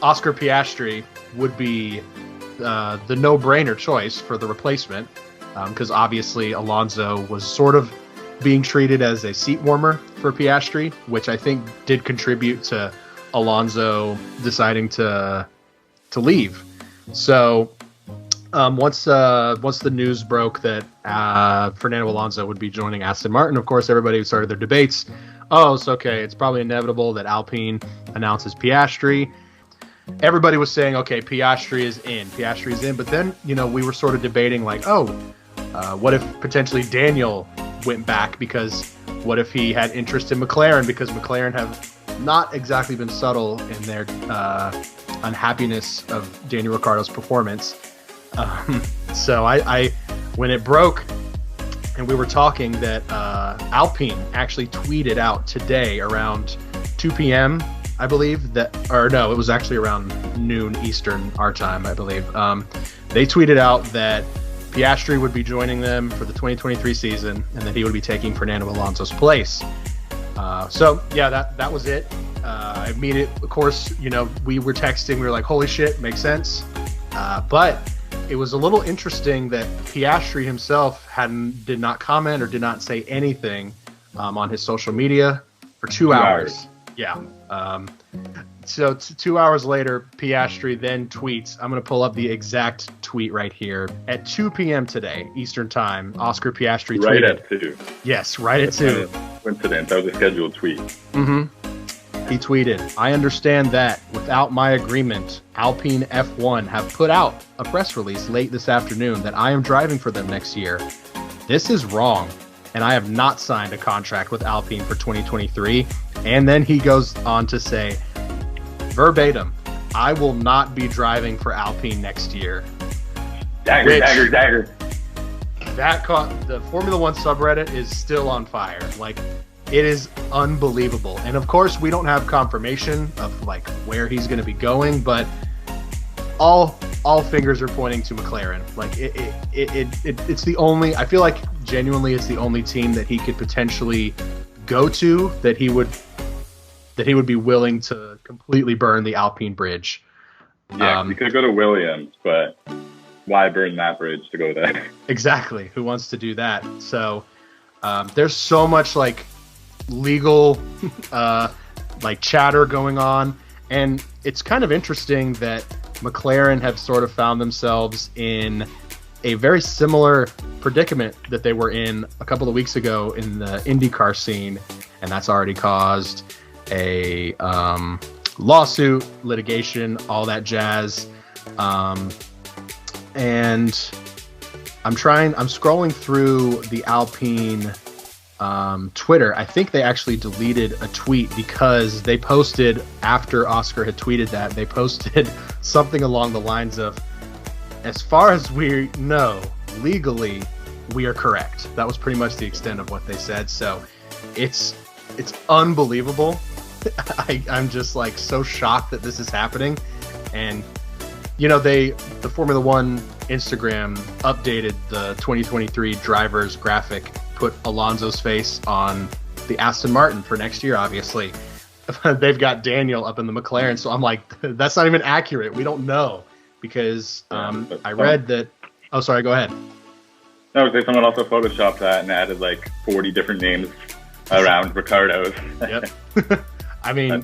Oscar Piastri would be the no-brainer choice for the replacement, because obviously Alonso was sort of being treated as a seat warmer for Piastri, which I think did contribute to Alonso deciding to leave. So once the news broke that Fernando Alonso would be joining Aston Martin, of course everybody started their debates. Oh, it's okay. It's probably inevitable that Alpine announces Piastri. Everybody was saying, okay, Piastri is in. But then, we were sort of debating like, what if potentially Daniel went back, because what if he had interest in McLaren, because McLaren have not exactly been subtle in their unhappiness of Daniel Ricciardo's performance. So I when it broke and we were talking that Alpine actually tweeted out today around 2 p.m., I believe it was actually around noon Eastern our time, I believe. They tweeted out that Piastri would be joining them for the 2023 season and that he would be taking Fernando Alonso's place. So yeah, that was it. I mean, of course, we were texting, we were like, holy shit, makes sense. But it was a little interesting that Piastri himself did not comment or did not say anything on his social media for 2 hours. Yeah. So 2 hours later, Piastri then tweets, I'm going to pull up the exact tweet right here. At 2 p.m. today, Eastern Time, Oscar Piastri tweeted. Right at 2. Yes, right at 2. Coincidence. That was a scheduled tweet. Mm-hmm. He tweeted, I understand that, without my agreement, Alpine F1 have put out a press release late this afternoon that I am driving for them next year. This is wrong, and I have not signed a contract with Alpine for 2023. And then he goes on to say, verbatim, I will not be driving for Alpine next year. Dagger. The Formula One subreddit is still on fire. Like, it is unbelievable. And of course, we don't have confirmation of like where he's going to be going, but all fingers are pointing to McLaren. Like it's the only. I feel like genuinely, it's the only team that he could potentially go to that he would be willing to completely burn the Alpine bridge. Yeah, he could go to Williams, but why burn that bridge to go there? Exactly. Who wants to do that? So there's so much like legal like chatter going on, and it's kind of interesting that McLaren have sort of found themselves in a very similar predicament that they were in a couple of weeks ago in the IndyCar scene, and that's already caused a lawsuit, litigation, all that jazz. And I'm scrolling through the Alpine Twitter. I think they actually deleted a tweet because they posted, after Oscar had tweeted that, they posted something along the lines of, as far as we know, legally, we are correct. That was pretty much the extent of what they said. So it's unbelievable. I'm just like so shocked that this is happening. And the Formula One Instagram updated the 2023 drivers graphic, put Alonso's face on the Aston Martin for next year, obviously. They've got Daniel up in the McLaren, so I'm like, that's not even accurate. We don't know, because I read that... Oh, sorry, go ahead. No, someone also photoshopped that and added like 40 different names around Ricciardo's. Yep. I mean,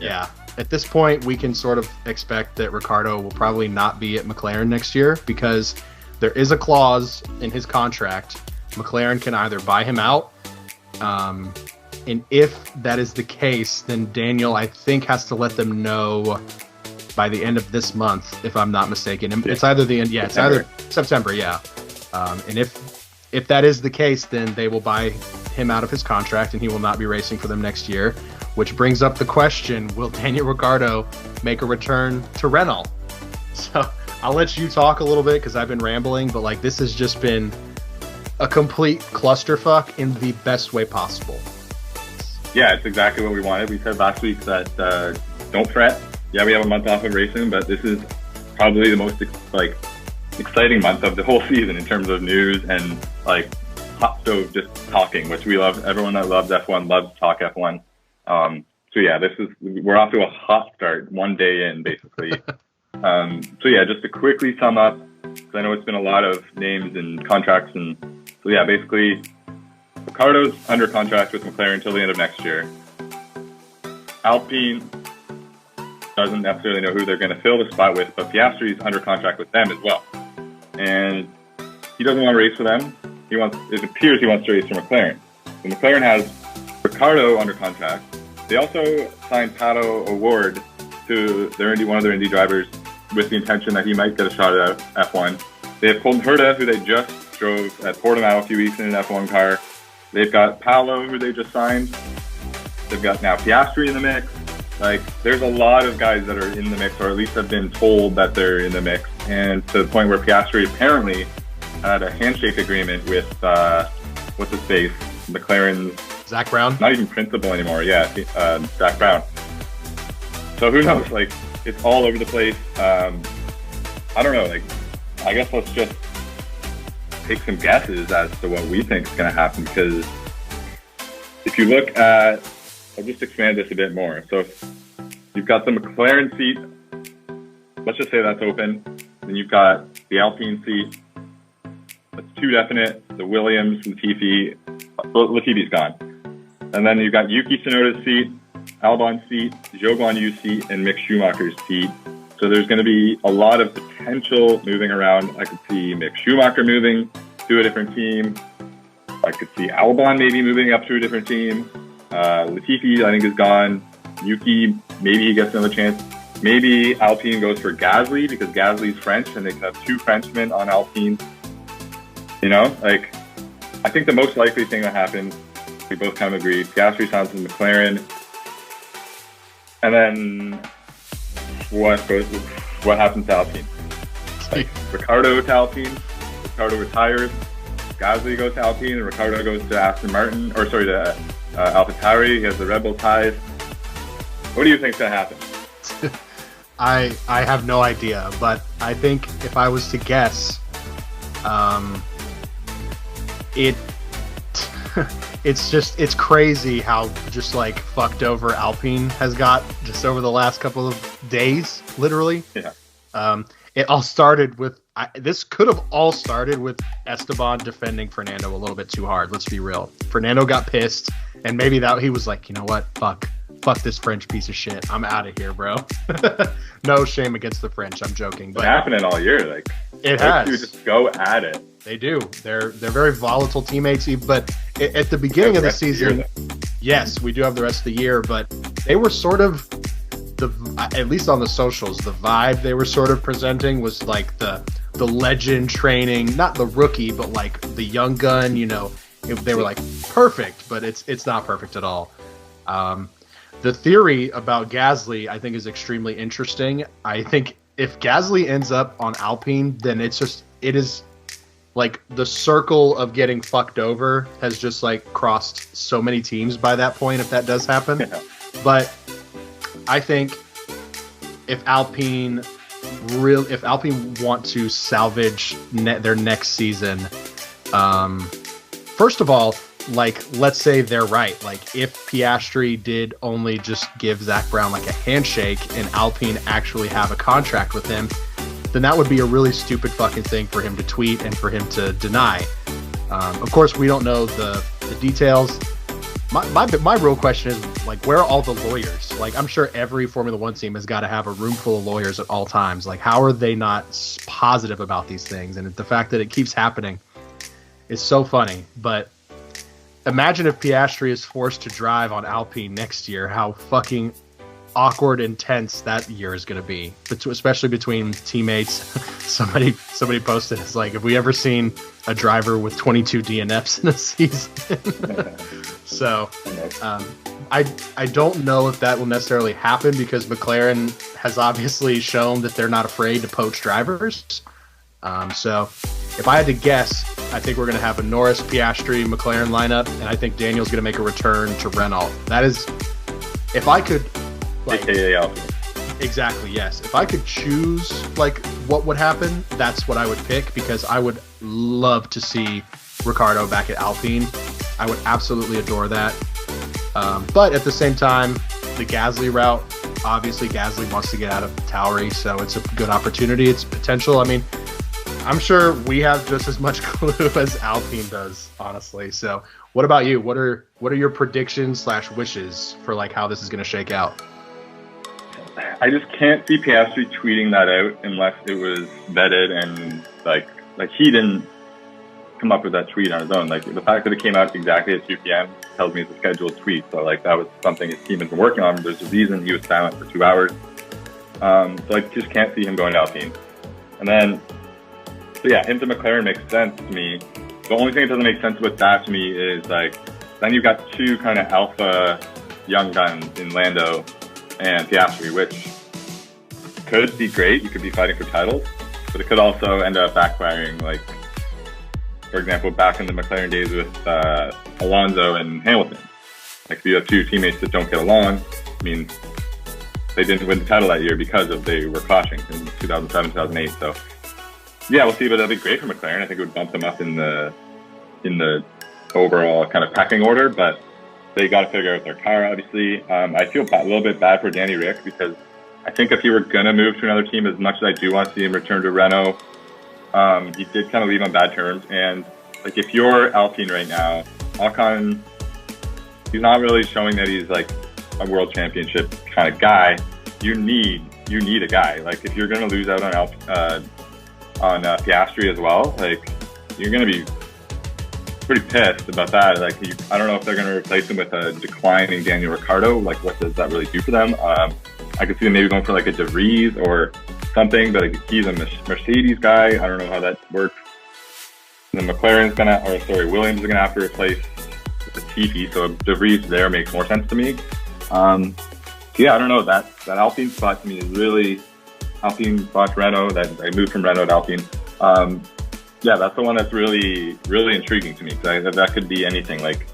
yeah. At this point, we can sort of expect that Ricciardo will probably not be at McLaren next year, because there is a clause in his contract. McLaren can either buy him out, and if that is the case, then Daniel, I think, has to let them know by the end of this month, if I'm not mistaken. It's either the end, it's either September, and if that is the case, then they will buy him out of his contract, and he will not be racing for them next year. Which brings up the question, will Daniel Ricciardo make a return to Renault? So I'll let you talk a little bit, because I've been rambling, but like, this has just been a complete clusterfuck in the best way possible. Yeah, it's exactly what we wanted. We said last week that don't fret. Yeah, we have a month off of racing, but this is probably the most exciting month of the whole season in terms of news and like hot stove just talking, which we love. Everyone that loves F1 loves to talk F1. So yeah, we're off to a hot start, one day in basically. So yeah, just to quickly sum up, because I know it's been a lot of names and contracts, and so yeah, basically, Ricciardo's under contract with McLaren until the end of next year. Alpine doesn't necessarily know who they're going to fill the spot with, but Piastri's under contract with them as well. And he doesn't want to race for them. It appears he wants to race for McLaren. So McLaren has Ricciardo under contract. They also signed Pato O'Ward to one of their Indy drivers with the intention that he might get a shot at F1. They have Colton Herta, who they just drove at Portimao a few weeks in an F1 car. They've got Paolo, who they just signed. They've got now Piastri in the mix. Like, there's a lot of guys that are in the mix, or at least have been told that they're in the mix. And to the point where Piastri apparently had a handshake agreement with, what's his face? McLaren's Zach Brown? Not even principal anymore, yeah, Zach Brown. So who knows? Like, it's all over the place. I don't know, like, I guess let's just take some guesses as to what we think is going to happen, because if you look at, I'll just expand this a bit more. So you've got the McLaren seat. Let's just say that's open. Then you've got the Alpine seat. That's two definite. The Williams, Latifi. Latifi's gone. And then you've got Yuki Tsunoda's seat, Albon's seat, Zhou Guanyu's seat, and Mick Schumacher's seat. So there's going to be a lot of potential moving around. I could see Mick Schumacher moving to a different team. I could see Albon maybe moving up to a different team. Latifi, I think, is gone. Yuki, maybe he gets another chance. Maybe Alpine goes for Gasly, because Gasly's French, and they can have two Frenchmen on Alpine. You know, like, I think the most likely thing that happens, we both kind of agree, Piastri signs with McLaren. And then what happens to Alpine? Like, Ricciardo to Alpine, Ricciardo retires, Gasly goes to Alpine, and Ricciardo goes to Aston Martin, or sorry, to AlphaTauri. He has the Red Bull ties. What do you think's going to happen? I have no idea, but I think if I was to guess, it's crazy how just like fucked over Alpine has got just over the last couple of days, literally. Yeah. It all started with this could have all started with Esteban defending Fernando a little bit too hard. Let's be real. Fernando got pissed, and maybe that he was like, you know what, fuck this French piece of shit. I'm out of here, bro. No shame against the French. I'm joking. But it's happening all year. Like, it has. You just go at it. They do. They're very volatile teammates. But at the beginning of the season, yes, we do have the rest of the year. But they were sort of at least on the socials, the vibe they were sort of presenting was like the legend training, not the rookie, but like the young gun. You know, they were like perfect, but it's not perfect at all. The theory about Gasly, I think, is extremely interesting. I think if Gasly ends up on Alpine, then it is like the circle of getting fucked over has just like crossed so many teams by that point, if that does happen. Yeah. But I think if Alpine want to salvage their next season, first of all, like, let's say they're right. Like, if Piastri did only just give Zach Brown like a handshake and Alpine actually have a contract with him, then that would be a really stupid fucking thing for him to tweet and for him to deny. Of course, we don't know the details. My real question is, like, where are all the lawyers? Like, I'm sure every Formula One team has got to have a room full of lawyers at all times. Like, how are they not positive about these things? And the fact that it keeps happening is so funny. But imagine if Piastri is forced to drive on Alpine next year, how fucking awkward and tense that year is going to be, especially between teammates. Somebody posted, it's like, have we ever seen a driver with 22 DNFs in a season? So I don't know if that will necessarily happen, because McLaren has obviously shown that they're not afraid to poach drivers. So if I had to guess, I think we're going to have a Norris, Piastri, McLaren lineup, and I think Daniel's going to make a return to Renault. That is, if I could, like, exactly, yes. If I could choose like what would happen, that's what I would pick, because I would love to see Ricciardo back at Alpine. I would absolutely adore that. But at the same time, the Gasly route. Obviously, Gasly wants to get out of Tauri, so it's a good opportunity. It's potential. I mean, I'm sure we have just as much clue as Alpine does, honestly. So, what about you? What are your predictions / wishes for like how this is going to shake out? I just can't see Piastri tweeting that out unless it was vetted and like he didn't come up with that tweet on his own. Like the fact that it came out exactly at 2 p.m. tells me it's a scheduled tweet. So like that was something his team has been working on. There's a reason he was silent for 2 hours. So I just can't see him going to Alpine. And then, so yeah, him to McLaren makes sense to me. The only thing that doesn't make sense with that to me is like, then you've got two kind of alpha young guns in Lando and Piastri, which could be great. You could be fighting for titles, but it could also end up backfiring. Like, for example, back in the McLaren days with Alonso and Hamilton. Like, if you have two teammates that don't get along, I mean, they didn't win the title that year because they were clashing in 2007, 2008. So, yeah, we'll see, but that'd be great for McLaren. I think it would bump them up in the overall kind of pecking order, but they got to figure out their car, obviously. I feel a little bit bad for Danny Rick because I think if he were going to move to another team, as much as I do want to see him return to Renault, he did kind of leave on bad terms. And like, if you're Alpine right now, Ocon, he's not really showing that he's like a world championship kind of guy. You need a guy. Like, if you're going to lose out on Piastri as well, like, you're going to be pretty pissed about that. Like, I don't know if they're going to replace him with a declining Daniel Ricciardo. Like, what does that really do for them? I could see them maybe going for like a De Vries or something, but like, he's a Mercedes guy. I don't know how that works. And then Williams is going to have to replace Latifi, so De Vries there makes more sense to me. So yeah, I don't know. That Alpine spot to me is really Alpine / Renault. That I moved from Renault to Alpine. Yeah, that's the one that's really, really intriguing to me. That could be anything. Like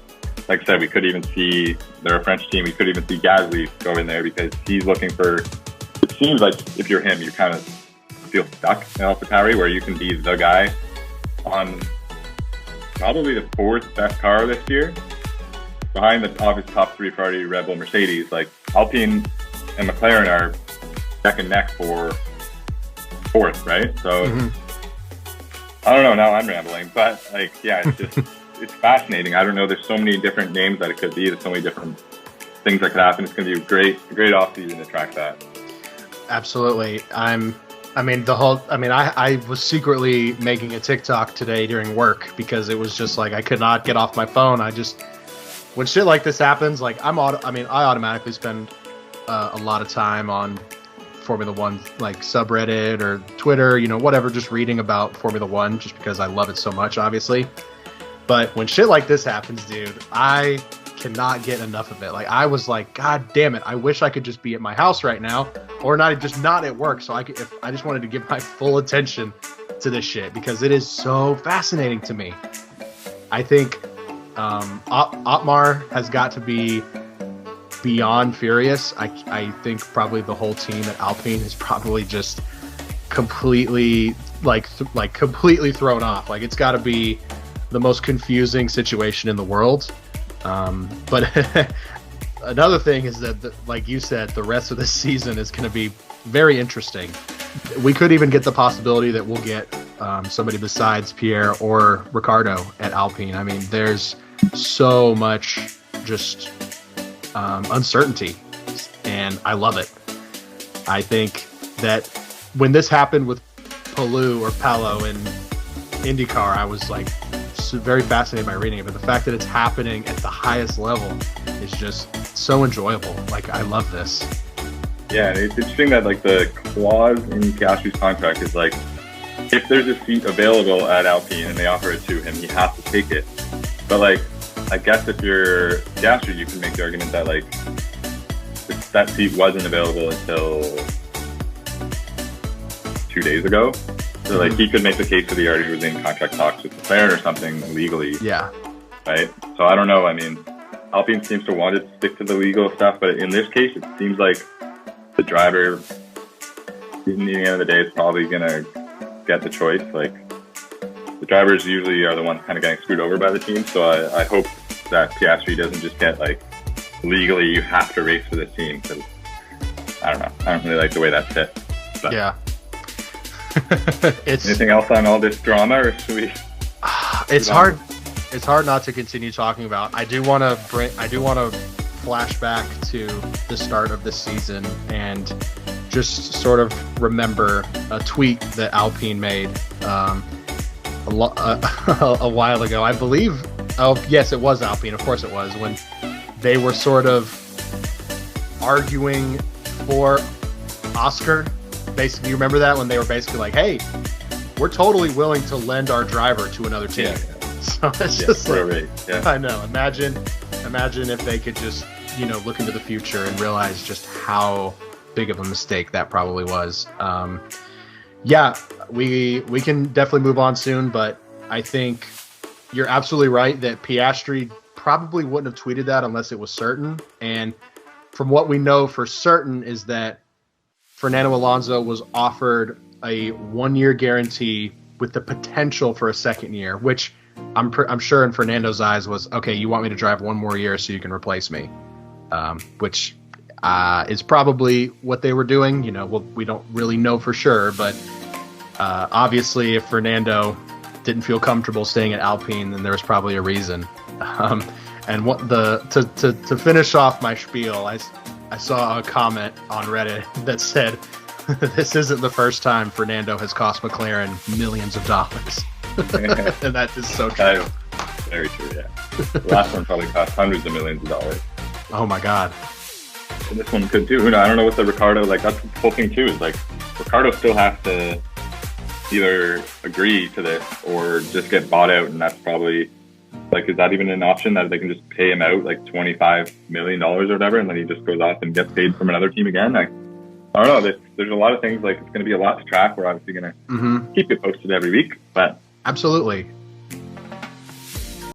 I said, we could even see, they're a French team, we could even see Gasly go in there because he's looking for, it seems like if you're him, you kind of feel stuck in AlphaTauri where you can be the guy on probably the 4th best car this year, behind the obvious top 3 Ferrari, Red Bull, Mercedes. Like, Alpine and McLaren are neck and neck for 4th, right? So, I don't know, now I'm rambling, but like, yeah, it's just, it's fascinating. I don't know, there's so many different names that it could be, there's so many different things that could happen. It's going to be a great off-season to track that. Absolutely. I was secretly making a TikTok today during work because it was just like, I could not get off my phone. When shit like this happens, like I automatically spend a lot of time on Formula One, like subreddit or Twitter, whatever, just reading about Formula One just because I love it so much, obviously. But when shit like this happens, dude, I cannot get enough of it. Like, I was like, God damn it, I wish I could just be at my house right now, or not at work, so if I just wanted to give my full attention to this shit because it is so fascinating to me. I think Otmar has got to be beyond furious. I think probably the whole team at Alpine is probably just completely completely thrown off. Like, it's got to be the most confusing situation in the world. But another thing is that, like you said, the rest of this season is going to be very interesting. We could even get the possibility that we'll get somebody besides Pierre or Ricciardo at Alpine. I mean, there's so much just uncertainty, and I love it. I think that when this happened with Palo in IndyCar, I was like very fascinated by reading it, but the fact that it's happening at the highest level is just so enjoyable. Like, I love this. Yeah, and it's interesting that like the clause in Piastri's contract is like, if there's a seat available at Alpine and they offer it to him, he has to take it. But like, I guess if you're Piastri, you can make the argument that like that seat wasn't available until 2 days ago. So like, he could make the case that he already was in contract talks with McLaren or something legally. Yeah. Right? So I don't know. I mean, Alpine seems to want to stick to the legal stuff, but in this case, it seems like the driver, in the end of the day, is probably going to get the choice. Like, the drivers usually are the ones kind of getting screwed over by the team. So I hope that Piastri doesn't just get like legally you have to race for this team. Because I don't know. I don't really like the way that's hit. But Yeah. anything else on all this drama, or should we? It's hard. It's hard not to continue talking about. I do want to flash back to the start of the season and just sort of remember a tweet that Alpine made a while ago. I believe. Oh, yes, it was Alpine. Of course, it was, when they were sort of arguing for Oscar. Basically, you remember that, when they were basically like, "Hey, we're totally willing to lend our driver to another team." Yeah. So it's just like, right. Yeah. I know. Imagine if they could just, look into the future and realize just how big of a mistake that probably was. Yeah, we can definitely move on soon, but I think you're absolutely right that Piastri probably wouldn't have tweeted that unless it was certain. And from what we know for certain is that Fernando Alonso was offered a 1-year guarantee with the potential for a second year, which I'm sure in Fernando's eyes was, okay, you want me to drive 1 more year so you can replace me, which is probably what they were doing. We don't really know for sure, but obviously if Fernando didn't feel comfortable staying at Alpine, then there was probably a reason. And to finish off my spiel, I saw a comment on Reddit that said, "This isn't the first time Fernando has cost McLaren millions of dollars." And that is so true. Very true, yeah. The last one probably cost hundreds of millions of dollars. Oh my God. And this one could too. I don't know what the Ricciardo, that's the whole thing too, is Ricciardo still has to either agree to this or just get bought out, and that's probably, is that even an option that they can just pay him out $25 million or whatever, and then he just goes off and gets paid from another team again? I don't know. There's a lot of things, it's going to be a lot to track. We're obviously going to keep you posted every week, but absolutely.